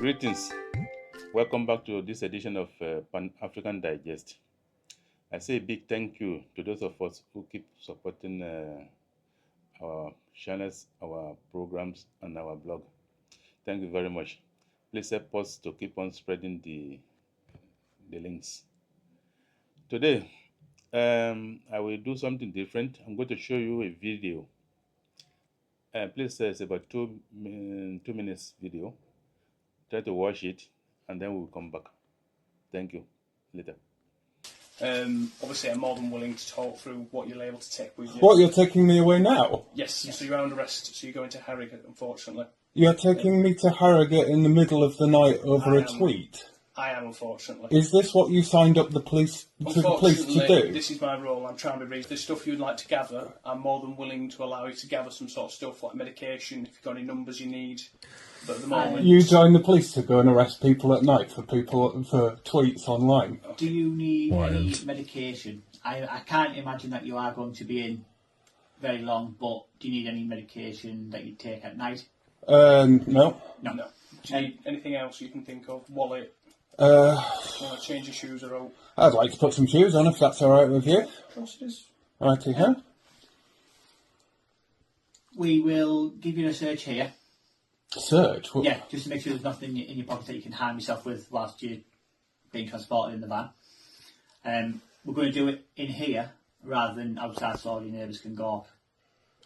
Greetings. Welcome back to this edition of Pan African Digest. I say a big thank you to those of us who keep supporting our channels, our programs, and our blog. Thank you very much. Please help us to keep on spreading the links. Today, I will do something different. I'm going to show you a video. Please, it's about 2 minutes video. Try to watch it, and then we'll come back. Thank you. Later. Obviously, I'm more than willing to talk through what you're able to take with you. What, you're taking me away now? Yes, so you're under arrest, so you're going to Harrogate, unfortunately. You're taking me to Harrogate in the middle of the night over a tweet? I am, unfortunately. Is this what you signed up the police to do? This is my role. I'm trying to read. There's stuff you'd like to gather. I'm more than willing to allow you to gather some sort of stuff like medication, if you've got any numbers you need. But at the moment, you join the police to go and arrest people at night for tweets online. Do you need any medication? I can't imagine that you are going to be in very long, but do you need any medication that you take at night? No. No. Do you need anything else you can think of? Wallet? Change your shoes or out? I'd like to put some shoes on if that's alright with you. Of course it is. Righty here. We will give you a search here. Search? Yeah, just to make sure there's nothing in your pocket that you can harm yourself with whilst you're being transported in the van. We're going to do it in here rather than outside so all your neighbours can go off.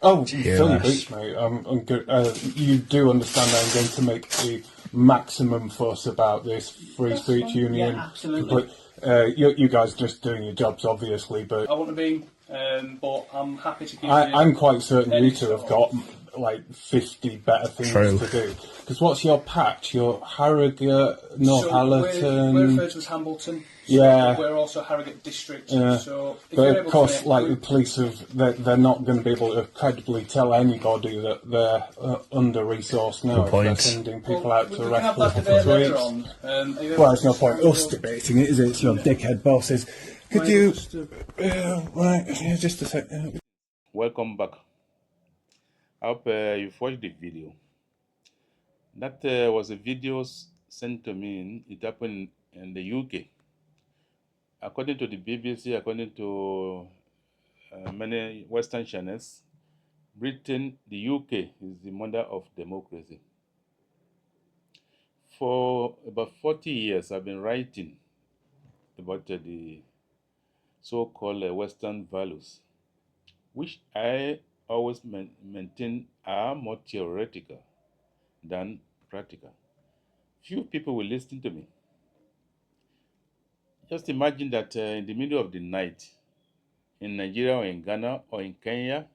Oh, silly beach, mate. I'm good. You do understand that I'm going to make the maximum fuss about this free speech union. Yeah, absolutely. You guys just doing your jobs, obviously, but I want to be, but I'm happy to give you... I'm quite certain you two have got like 50 better things to do. Because what's your patch? Your Harrogate, Northallerton... We're referred to as Hambleton. So yeah. We're also Harrogate District. Yeah. So but of course, like the police they're not going to be able to credibly tell anybody that they're under-resourced now if they're sending people out to arrest people for tweets. Well, there's no point us debating it, is it? It's your dickhead bosses. Could you... just a sec. Welcome back. I hope you've watched the video. That was a video sent to me. It happened in the UK. According to the BBC, according to many Western channels, Britain, the UK, is the mother of democracy. For about 40 years, I've been writing about the so-called Western values, which I always maintain are more theoretical than practical. Few people will listen to me. Just imagine that in the middle of the night, in Nigeria or in Ghana or in Kenya,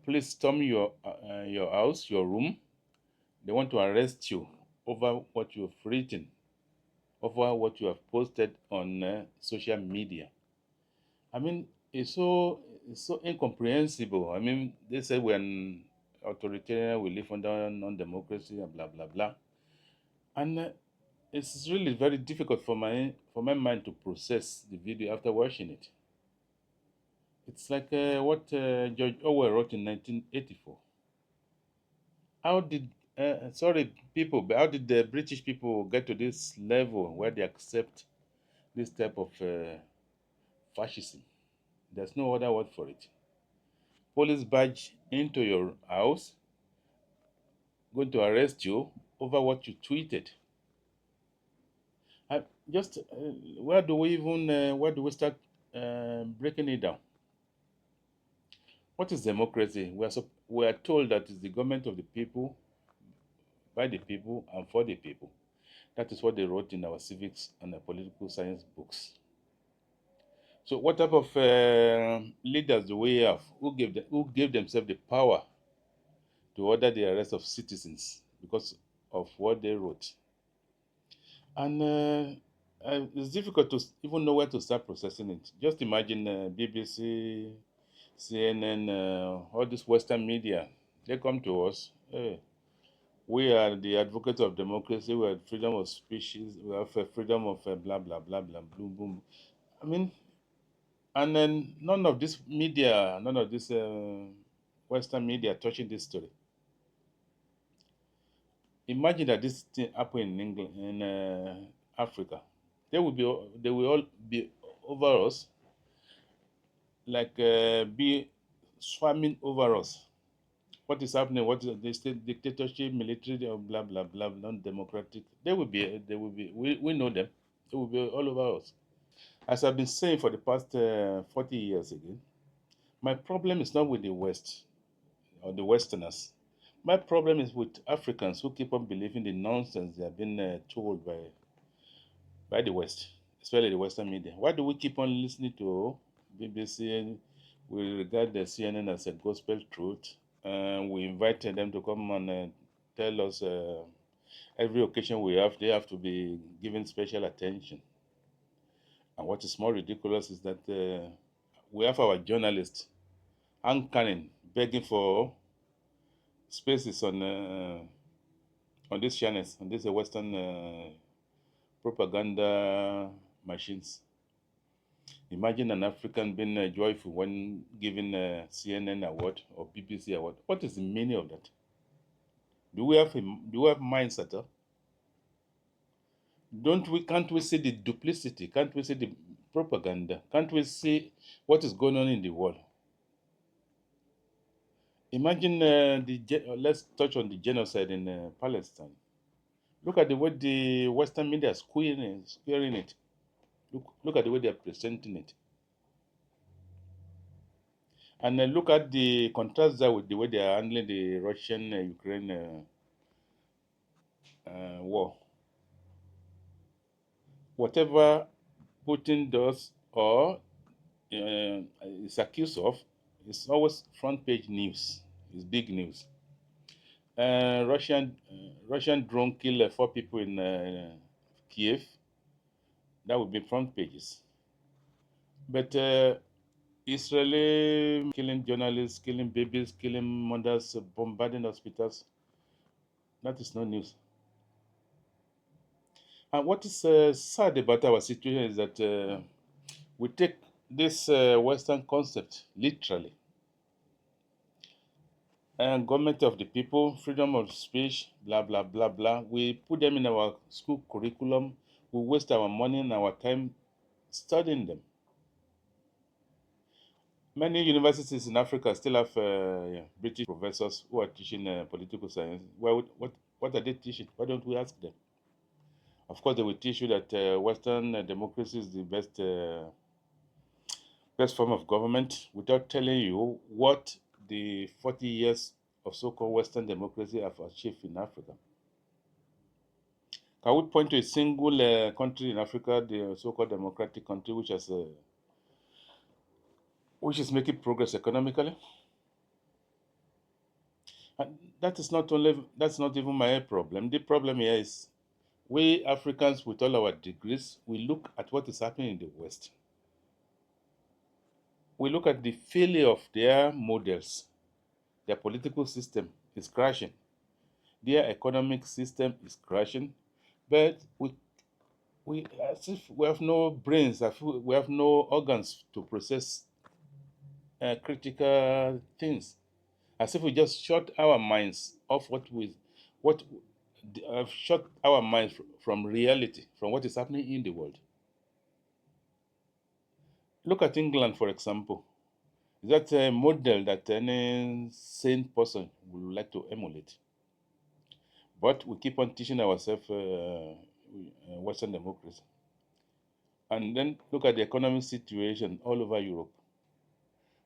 police storm your house, your room. They want to arrest you over what you've written, over what you have posted on social media. I mean, it's so incomprehensible. I mean, they say we're an authoritarian, we live under non-democracy, and blah blah blah, and it's really very difficult for my mind to process the video after watching it. It's like what George Orwell wrote in 1984. How did how did the British people get to this level where they accept this type of fascism? There's no other word for it. Police barge into your house, going to arrest you over what you tweeted. Where do we start breaking it down? What is democracy? We are told that it's the government of the people, by the people, and for the people. That is what they wrote in our civics and our political science books. So what type of leaders do we have who gave themselves the power to order the arrest of citizens because of what they wrote? And it's difficult to even know where to start processing it. Just imagine BBC, CNN, all this Western media. They come to us. Hey, we are the advocates of democracy. We have freedom of speech. We have freedom of blah blah blah blah boom boom. I mean, and then none of this media, none of this Western media touching this story. Imagine that this thing happen in England, in Africa. They will all be over us, like be swarming over us. What is happening? What is the state dictatorship, military, or blah blah blah, non-democratic? They will be. They will be. We know them. They will be all over us. As I've been saying for the past 40 years again, my problem is not with the West or the Westerners. My problem is with Africans who keep on believing the nonsense they have been told by the West, especially the Western media. Why do we keep on listening to BBC? We regard the CNN as a gospel truth. We invited them to come and tell us every occasion we have, they have to be given special attention. And what is more ridiculous is that we have our journalists anchoring, begging for spaces on these channels, on these Western propaganda machines. Imagine an African being joyful when given a CNN award or BBC award. What is the meaning of that? Do we have minds at all? Can't we see the duplicity? Can't we see the propaganda? Can't we see what is going on in the world? Imagine let's touch on the genocide in Palestine. Look at the way the Western media is squaring it. Look at the way they are presenting it. And look at the contrast there with the way they are handling the Russian-Ukraine war. Whatever Putin does or is accused of, it's always front page news. It's big news. Russian drone killed 4 people in Kiev. That would be front pages. But Israeli killing journalists, killing babies, killing mothers, bombarding hospitals. That is no news. And what is sad about our situation is that we take this Western concept literally. And government of the people, freedom of speech, blah, blah, blah, blah. We put them in our school curriculum. We waste our money and our time studying them. Many universities in Africa still have British professors who are teaching political science. What are they teaching? Why don't we ask them? Of course, they will teach you that Western democracy is the best form of government without telling you what the 40 years of so-called Western democracy have achieved in Africa. Can we point to a single country in Africa, the so-called democratic country, which is making progress economically? And that's not even my problem. The problem here is we Africans, with all our degrees, we look at what is happening in the West. We look at the failure of their models. Their political system is crashing. Their economic system is crashing. But as if we have no brains, as if we have no organs to process critical things. As if we just shut our minds off shut our minds from reality, from what is happening in the world. Look at England, for example. That's a model that any sane person would like to emulate. But we keep on teaching ourselves Western democracy. And then look at the economic situation all over Europe.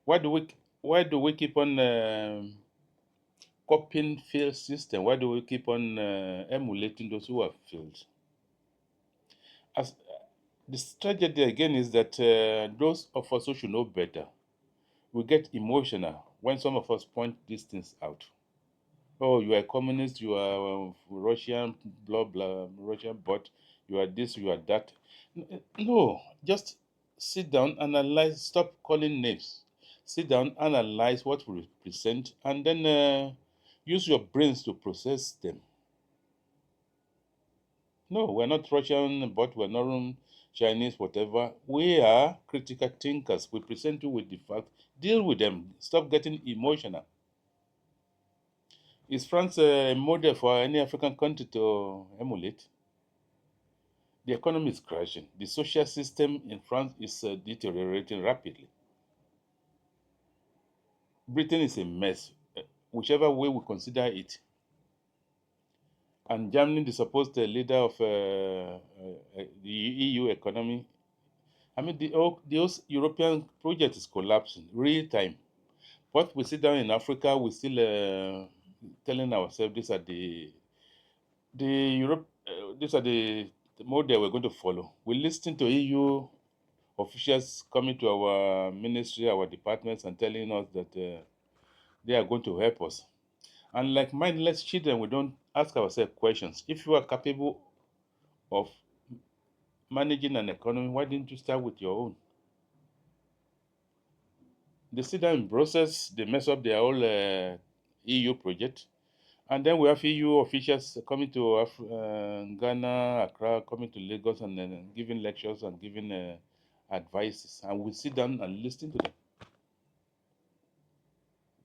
Why do we keep on copying failed system? Why do we keep on emulating those who have failed? As the tragedy again is that those of us who should know better, we get emotional when some of us point these things out. Oh, you are a communist, you are Russian, blah, blah, Russian bot, you are this, you are that. No, just sit down, analyze, stop calling names. Sit down, analyze what we represent, and then use your brains to process them. No, we're not Russian, but we're not Chinese, whatever. We are critical thinkers. We present you with the facts. Deal with them. Stop getting emotional. Is France a model for any African country to emulate? The economy is crashing. The social system in France is deteriorating rapidly. Britain is a mess, whichever way we consider it. And Germany, the supposed leader of the EU economy, I mean, the European project is collapsing real time. But we sit down in Africa, we still telling ourselves the Europe, these are the model we're going to follow. We listen to EU officials coming to our ministry, our departments, and telling us that they are going to help us. And like mindless children, we don't ask ourselves questions. If you are capable of managing an economy, why didn't you start with your own? They sit down in Brussels, they mess up their whole EU project. And then we have EU officials coming to Ghana, Accra, coming to Lagos, and then giving lectures and giving advices. And we sit down and listen to them.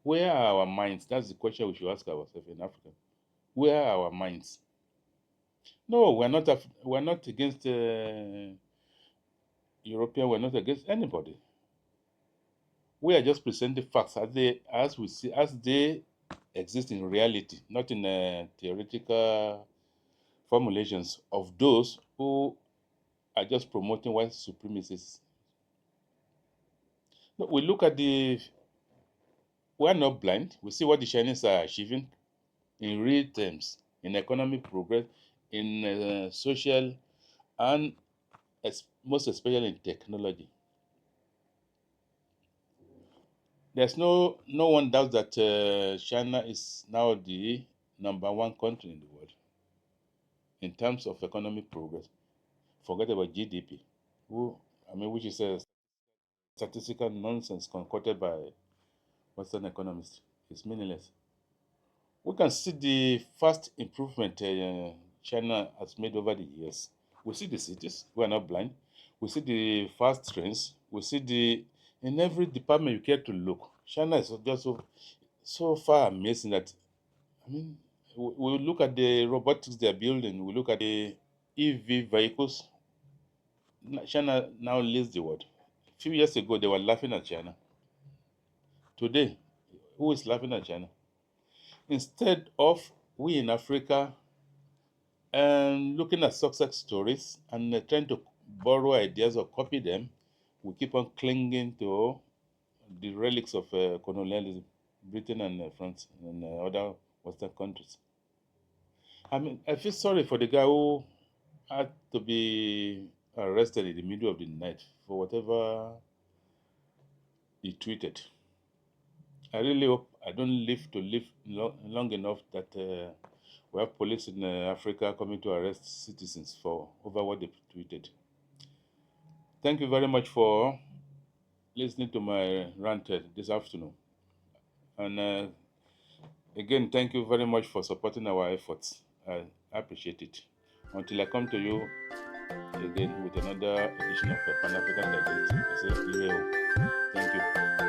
Where are our minds? That's the question we should ask ourselves in Africa. Where are our minds? No, we're not against European. We're not against anybody. We are just presenting facts as they exist in reality, not in theoretical formulations of those who are just promoting white supremacists. No, we're not blind. We see what the Chinese are achieving in real terms, in economic progress, in social, and most especially in technology. There's no one doubts that China is now the #1 country in the world in terms of economic progress. Forget about GDP, which is a statistical nonsense concocted by Western economists. It's meaningless. We can see the fast improvement China has made over the years. We see the cities. We are not blind. We see the fast trains. We see in every department you care to look. China is just so far amazing that, I mean, we look at the robotics they're building. We look at the EV vehicles. China now leads the world. A few years ago, they were laughing at China. Today, who is laughing at China? Instead of we in Africa looking at success stories and trying to borrow ideas or copy them, we keep on clinging to the relics of colonialism, Britain and France and other Western countries. I mean, I feel sorry for the guy who had to be arrested in the middle of the night for whatever he tweeted. I really hope I don't live to live long enough that we have police in Africa coming to arrest citizens for over what they tweeted. Thank you very much for listening to my rant this afternoon. And again, thank you very much for supporting our efforts. I appreciate it. Until I come to you again with another edition of Pan African Digest, I say, thank you.